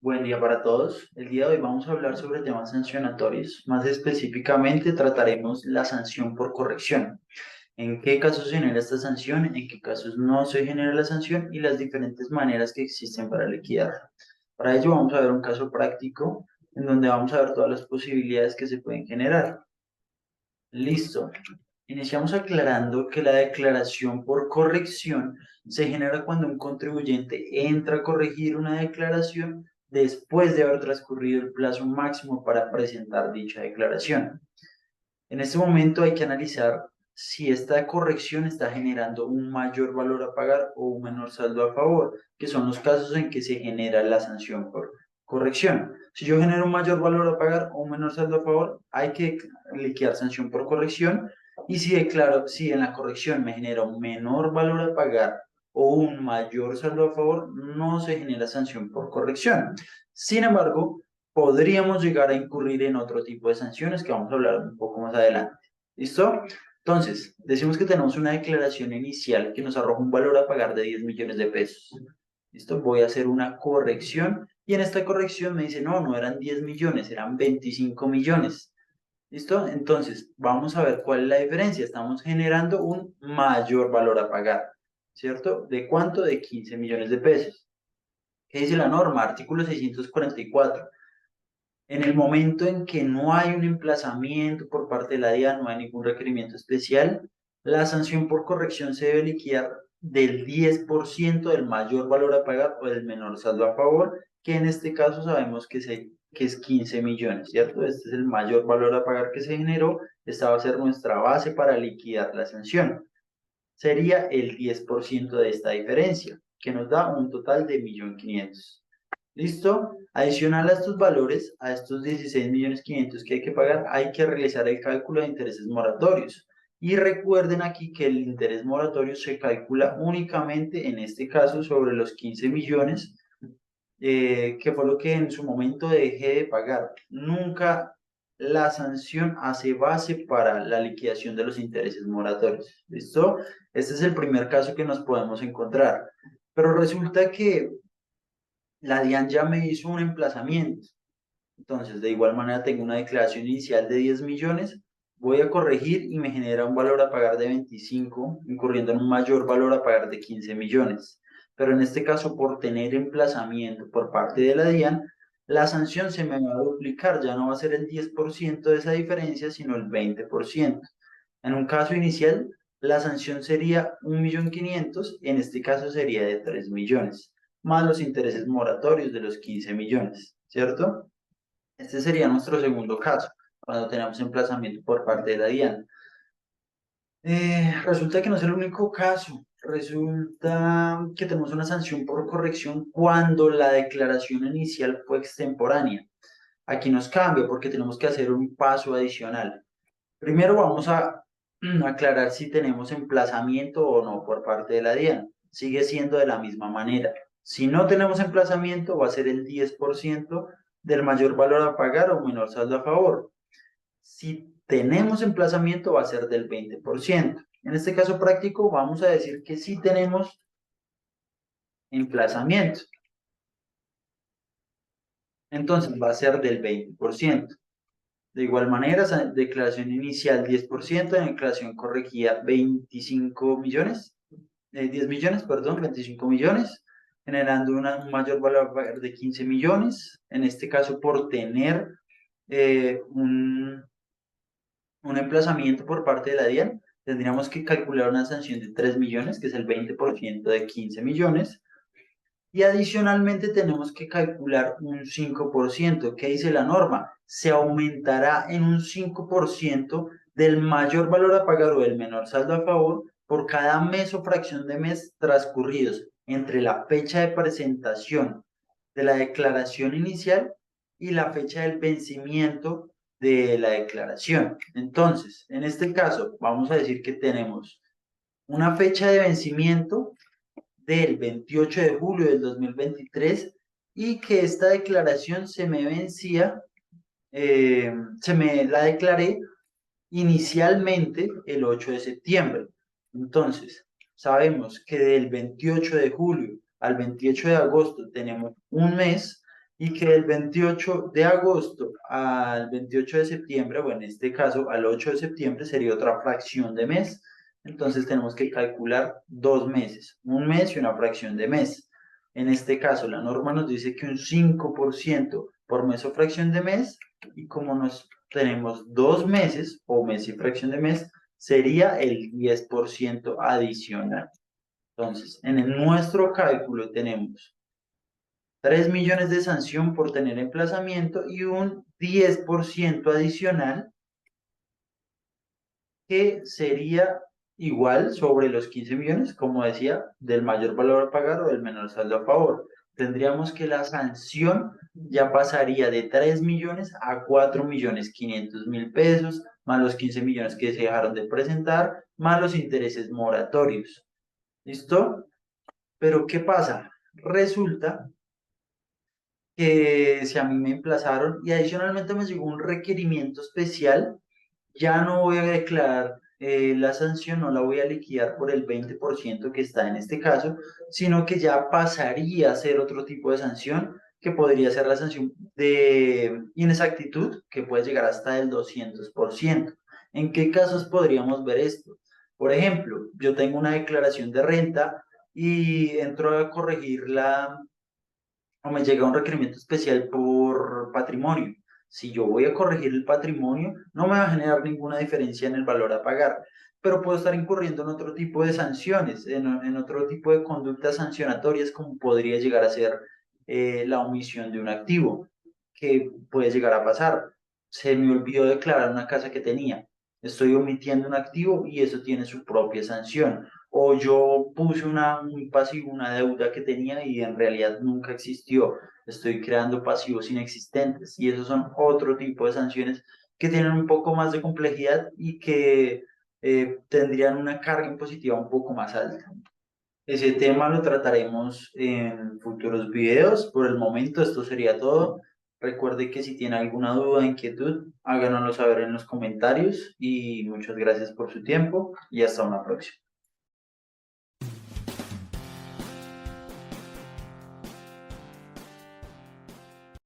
Buen día para todos. El día de hoy vamos a hablar sobre temas sancionatorios. Más específicamente trataremos la sanción por corrección. ¿En qué casos se genera esta sanción? ¿En qué casos no se genera la sanción? Y las diferentes maneras que existen para liquidarla. Para ello vamos a ver un caso práctico en donde vamos a ver todas las posibilidades que se pueden generar. Listo. Iniciamos aclarando que la declaración por corrección se genera cuando un contribuyente entra a corregir una declaración después de haber transcurrido el plazo máximo para presentar dicha declaración. En este momento hay que analizar si esta corrección está generando un mayor valor a pagar o un menor saldo a favor, que son los casos en que se genera la sanción por corrección. Si yo genero un mayor valor a pagar o un menor saldo a favor, hay que liquidar sanción por corrección. Y si declaro, si en la corrección me genera un menor valor a pagar o un mayor saldo a favor, no se genera sanción por corrección. Sin embargo, podríamos llegar a incurrir en otro tipo de sanciones que vamos a hablar un poco más adelante. ¿Listo? Entonces, decimos que tenemos una declaración inicial que nos arroja un valor a pagar de 10 millones de pesos. ¿Listo? Voy a hacer una corrección y en esta corrección me dice, no, no eran 10 millones, eran 25 millones. ¿Listo? Entonces, vamos a ver cuál es la diferencia. Estamos generando un mayor valor a pagar, ¿cierto? ¿De cuánto? De 15 millones de pesos. ¿Qué dice la norma? Artículo 644. En el momento en que no hay un emplazamiento por parte de la DIAN, no hay ningún requerimiento especial, la sanción por corrección se debe liquidar del 10% del mayor valor a pagar o del menor saldo a favor, que en este caso sabemos que es 15 millones, ¿cierto? Este es el mayor valor a pagar que se generó. Esta va a ser nuestra base para liquidar la sanción. Sería el 10% de esta diferencia, que nos da un total de 1.500.000. ¿Listo? Adicional a estos valores, a estos 16.500.000 que hay que pagar, hay que realizar el cálculo de intereses moratorios. Y recuerden aquí que el interés moratorio se calcula únicamente, en este caso, sobre los 15 millones, que fue lo que en su momento dejé de pagar. Nunca la sanción hace base para la liquidación de los intereses moratorios. ¿Listo? Este es el primer caso que nos podemos encontrar. Pero resulta que la DIAN ya me hizo un emplazamiento. Entonces, de igual manera, tengo una declaración inicial de 10 millones, voy a corregir y me genera un valor a pagar de 25, incurriendo en un mayor valor a pagar de 15 millones. Pero en este caso, por tener emplazamiento por parte de la DIAN, la sanción se me va a duplicar, ya no va a ser el 10% de esa diferencia, sino el 20%. En un caso inicial, la sanción sería 1.500.000, en este caso sería de 3 millones, más los intereses moratorios de los 15 millones, ¿cierto? Este sería nuestro segundo caso, cuando tenemos emplazamiento por parte de la DIAN. Resulta que no es el único caso. Resulta que tenemos una sanción por corrección cuando la declaración inicial fue extemporánea. Aquí nos cambia porque tenemos que hacer un paso adicional. Primero vamos a aclarar si tenemos emplazamiento o no por parte de la DIAN. Sigue siendo de la misma manera. Si no tenemos emplazamiento, va a ser el 10% del mayor valor a pagar o menor saldo a favor. Si tenemos emplazamiento, va a ser del 20%. En este caso práctico, vamos a decir que sí tenemos emplazamiento. Entonces va a ser del 20%. De igual manera, declaración inicial 10%, declaración corregida 25 millones, 10 millones, perdón, 25 millones, generando un mayor valor a pagar de 15 millones, en este caso por tener eh, un, un emplazamiento por parte de la DIAN, tendríamos que calcular una sanción de 3 millones, que es el 20% de 15 millones, y adicionalmente tenemos que calcular un 5%. ¿Qué dice la norma? Se aumentará en un 5% del mayor valor a pagar o del menor saldo a favor por cada mes o fracción de mes transcurridos entre la fecha de presentación de la declaración inicial y la fecha del vencimiento de la declaración. Entonces, en este caso, vamos a decir que tenemos una fecha de vencimiento del 28 de julio del 2023 y que esta declaración se me vencía, se me la declaré inicialmente el 8 de septiembre. Entonces, sabemos que del 28 de julio al 28 de agosto tenemos un mes, y que del 28 de agosto al 28 de septiembre, o en este caso al 8 de septiembre, sería otra fracción de mes. Entonces tenemos que calcular 2 meses, un mes y una fracción de mes. En este caso, la norma nos dice que un 5% por mes o fracción de mes, y como nos tenemos 2 meses o mes y fracción de mes, sería el 10% adicional. Entonces, en nuestro cálculo tenemos 3 millones de sanción por tener emplazamiento y un 10% adicional que sería igual sobre los 15 millones, como decía, del mayor valor a pagar o del menor saldo a favor. Tendríamos que la sanción ya pasaría de 3 millones a 4 millones 500 mil pesos, más los 15 millones que se dejaron de presentar, más los intereses moratorios. ¿Listo? Pero ¿qué pasa? Resulta que si a mí me emplazaron y adicionalmente me llegó un requerimiento especial, ya no voy a declarar la sanción, no la voy a liquidar por el 20% que está en este caso, sino que ya pasaría a ser otro tipo de sanción, que podría ser la sanción de inexactitud, que puede llegar hasta el 200%. ¿En qué casos podríamos ver esto? Por ejemplo, yo tengo una declaración de renta y entro a corregirla o me llega un requerimiento especial por patrimonio. Si yo voy a corregir el patrimonio, no me va a generar ninguna diferencia en el valor a pagar, pero puedo estar incurriendo en otro tipo de sanciones, en otro tipo de conductas sancionatorias, como podría llegar a ser la omisión de un activo, que puede llegar a pasar. Se me olvidó declarar una casa que tenía. Estoy omitiendo un activo y eso tiene su propia sanción. O yo puse un pasivo, una deuda que tenía y en realidad nunca existió. Estoy creando pasivos inexistentes y esos son otro tipo de sanciones que tienen un poco más de complejidad y que tendrían una carga impositiva un poco más alta. Ese tema lo trataremos en futuros videos. Por el momento esto sería todo. Recuerde que si tiene alguna duda, inquietud, háganoslo saber en los comentarios y muchas gracias por su tiempo y hasta una próxima.